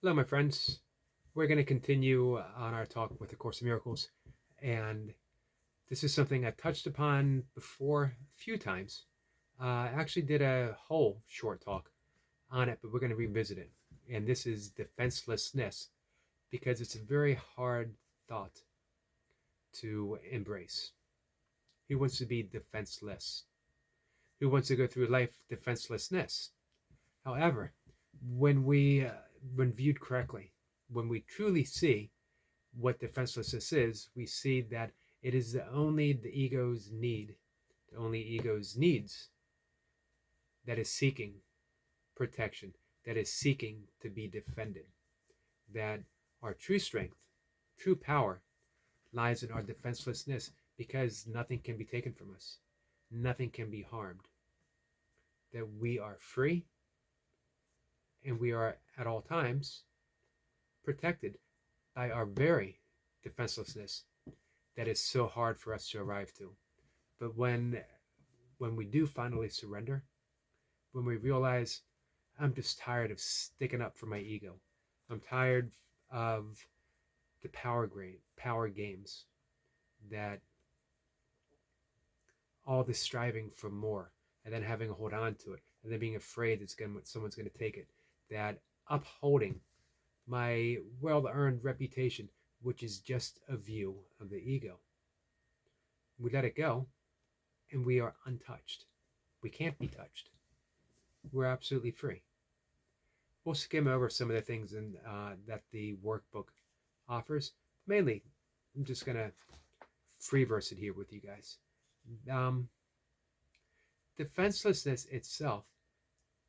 Hello, my friends. We're going to continue on our talk with the Course in Miracles. And this is something I touched upon before a few times. I actually did a whole short talk on it, but we're going to revisit it. And this is defenselessness, because it's a very hard thought to embrace. Who wants to be defenseless? Who wants to go through life defenselessness? However, when when viewed correctly, when we truly see what defenselessness is, we see that it is the ego's need, the only ego's needs that is seeking protection, that is seeking to be defended. That our true strength, true power lies in our defenselessness because nothing can be taken from us, nothing can be harmed. That we are free and we are at all times protected by our very defenselessness that is so hard for us to arrive to. But when we do finally surrender, when we realize I'm just tired of sticking up for my ego, I'm tired of the power games, that all this striving for more and then having to hold on to it and then being afraid that someone's going to take it, that upholding my well-earned reputation, which is just a view of the ego. We let it go and we are untouched. We can't be touched. We're absolutely free. We'll skim over some of the things that the workbook offers. Mainly, I'm just going to free verse it here with you guys. Defenselessness itself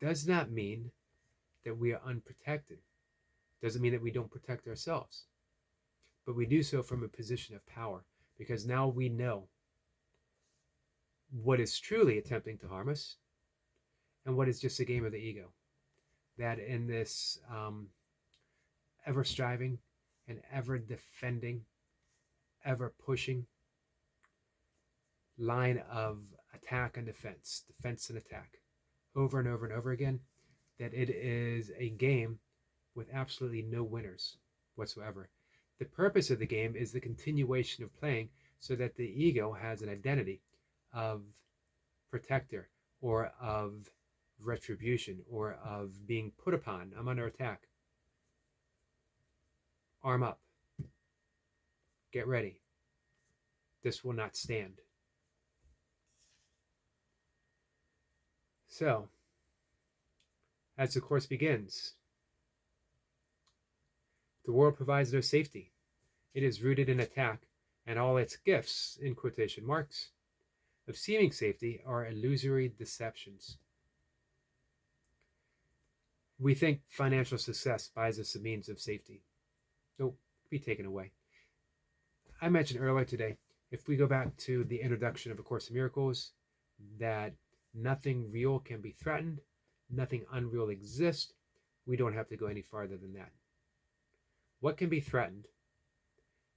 does not mean that we are unprotected. Doesn't mean that we don't protect ourselves. But we do so from a position of power, because now we know what is truly attempting to harm us and what is just a game of the ego. That in this ever striving and ever defending, ever pushing line of attack and defense and attack, over and over and over again, that it is a game with absolutely no winners whatsoever. The purpose of the game is the continuation of playing so that the ego has an identity of protector or of retribution or of being put upon. I'm under attack. Arm up. Get ready. This will not stand. So, as the course begins, the world provides no safety. It is rooted in attack, and all its gifts, in quotation marks, of seeming safety are illusory deceptions. We think financial success buys us a means of safety. Nope, be taken away. I mentioned earlier today, if we go back to the introduction of A Course in Miracles, that nothing real can be threatened, nothing unreal exists, we don't have to go any farther than that. What can be threatened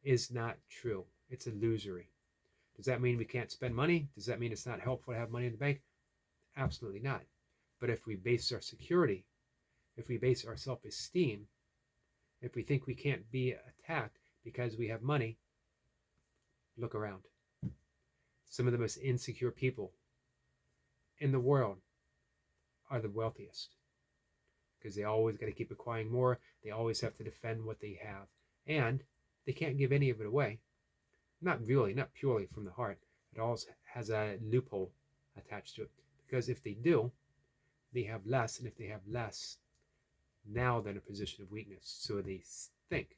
is not true. It's illusory. Does that mean we can't spend money? Does that mean it's not helpful to have money in the bank? Absolutely not. But if we base our security, if we base our self-esteem, if we think we can't be attacked because we have money, look around. Some of the most insecure people in the world are the wealthiest, because they always got to keep acquiring more. They always have to defend what they have, and they can't give any of it away. Not really, not purely from the heart. It always has a loophole attached to it, because if they do, they have less, and if they have less, now they're in a position of weakness, so they think.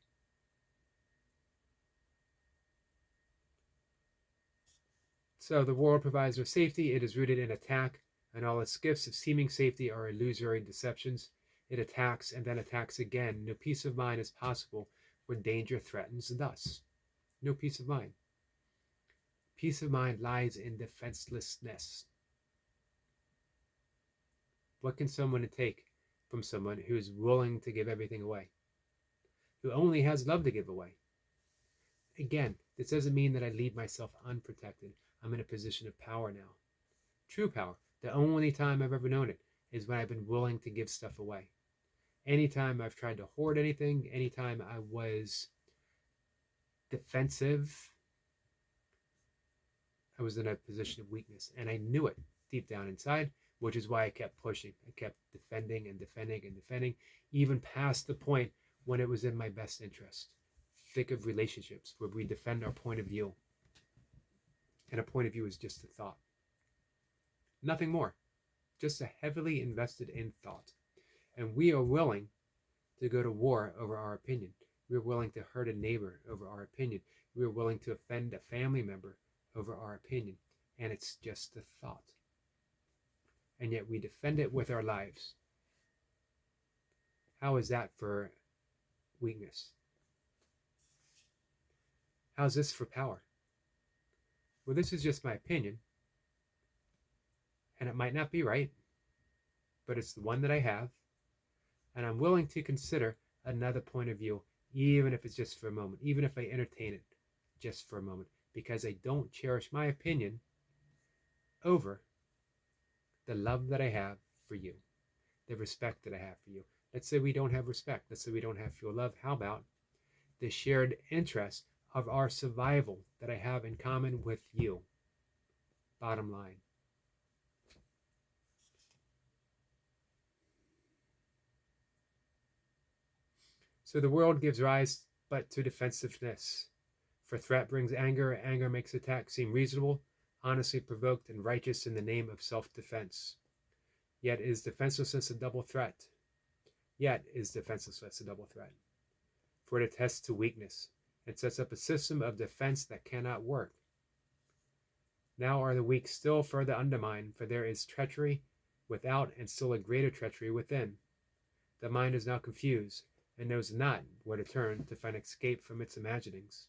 So the world provides no safety. It is rooted in attack, and all its gifts of seeming safety are illusory deceptions. It attacks and then attacks again. No peace of mind is possible when danger threatens thus. No peace of mind. Peace of mind lies in defenselessness. What can someone take from someone who is willing to give everything away, who only has love to give away? Again, this doesn't mean that I leave myself unprotected. I'm in a position of power now. True power. The only time I've ever known it is when I've been willing to give stuff away. Anytime I've tried to hoard anything, anytime I was defensive, I was in a position of weakness, and I knew it deep down inside, which is why I kept pushing. I kept defending and defending and defending, even past the point when it was in my best interest. Think of relationships where we defend our point of view, and a point of view is just a thought. Nothing more, just a heavily invested in thought. And we are willing to go to war over our opinion. We're willing to hurt a neighbor over our opinion. We're willing to offend a family member over our opinion. And it's just a thought. And yet we defend it with our lives. How is that for weakness? How's this for power? Well, this is just my opinion. And it might not be right, but it's the one that I have. And I'm willing to consider another point of view, even if it's just for a moment, even if I entertain it just for a moment, because I don't cherish my opinion over the love that I have for you, the respect that I have for you. Let's say we don't have respect. Let's say we don't have your love. How about the shared interest of our survival that I have in common with you? Bottom line. So the world gives rise but to defensiveness. For threat brings anger, anger makes attack seem reasonable, honestly provoked, and righteous in the name of self-defense. Yet is defenselessness a double threat? Yet is defenselessness a double threat. For it attests to weakness. It sets up a system of defense that cannot work. Now are the weak still further undermined, for there is treachery without and still a greater treachery within. The mind is now confused and knows not where to turn to find escape from its imaginings.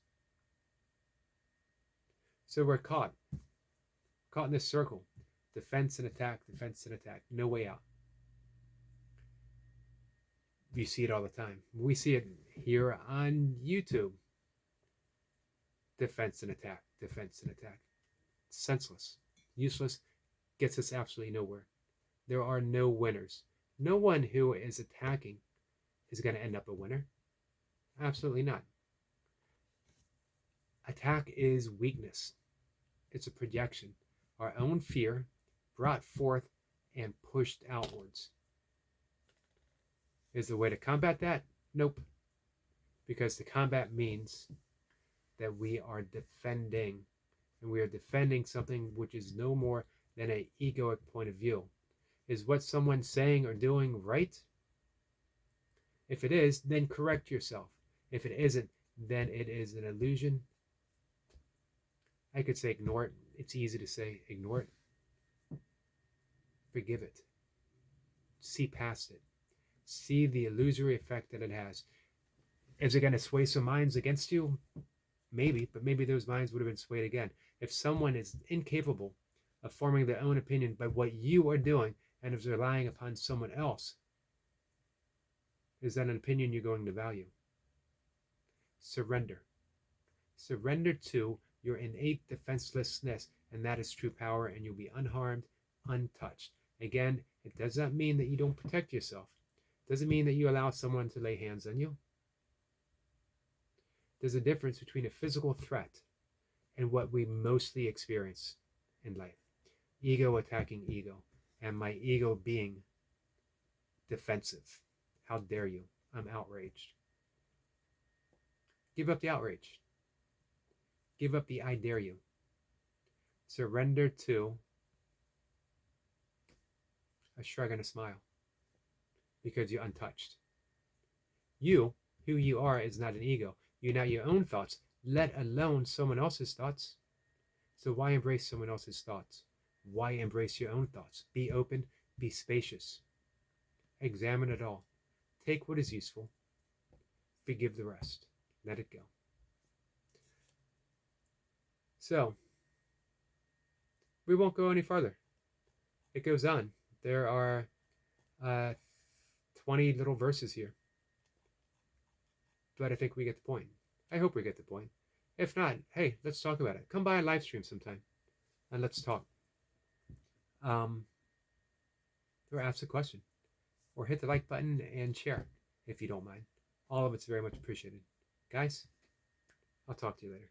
So we're caught in this circle. Defense and attack, no way out. You see it all the time. We see it here on YouTube. Defense and attack. Senseless, useless, gets us absolutely nowhere. There are no winners. No one who is attacking is going to end up a winner. Absolutely not. Attack is weakness. It's a projection. Our own fear brought forth and pushed outwards. Is the way to combat that? Nope. Because to combat means that we are defending. And we are defending something which is no more than an egoic point of view. Is what someone's saying or doing right? If it is, then correct yourself. If it isn't, then it is an illusion. I could say ignore it. It's easy to say ignore it. Forgive it. See past it. See the illusory effect that it has. Is it going to sway some minds against you? Maybe, but maybe those minds would have been swayed again. If someone is incapable of forming their own opinion by what you are doing and is relying upon someone else, is that an opinion you're going to value? Surrender. Surrender to your innate defenselessness, and that is true power, and you'll be unharmed, untouched. Again, it does not mean that you don't protect yourself. It doesn't mean that you allow someone to lay hands on you. There's a difference between a physical threat and what we mostly experience in life. Ego attacking ego, and my ego being defensive. How dare you? I'm outraged. Give up the outrage. Give up the I dare you. Surrender to a shrug and a smile, because you're untouched. You, who you are, is not an ego. You're not your own thoughts, let alone someone else's thoughts. So why embrace someone else's thoughts? Why embrace your own thoughts? Be open, be spacious. Examine it all. Take what is useful. Forgive the rest. Let it go. So, we won't go any further. It goes on. There are 20 little verses here. But I think we get the point. I hope we get the point. If not, hey, let's talk about it. Come by a live stream sometime and let's talk. Or ask a question. or hit the like button and share if you don't mind. All of it's very much appreciated. Guys, I'll talk to you later.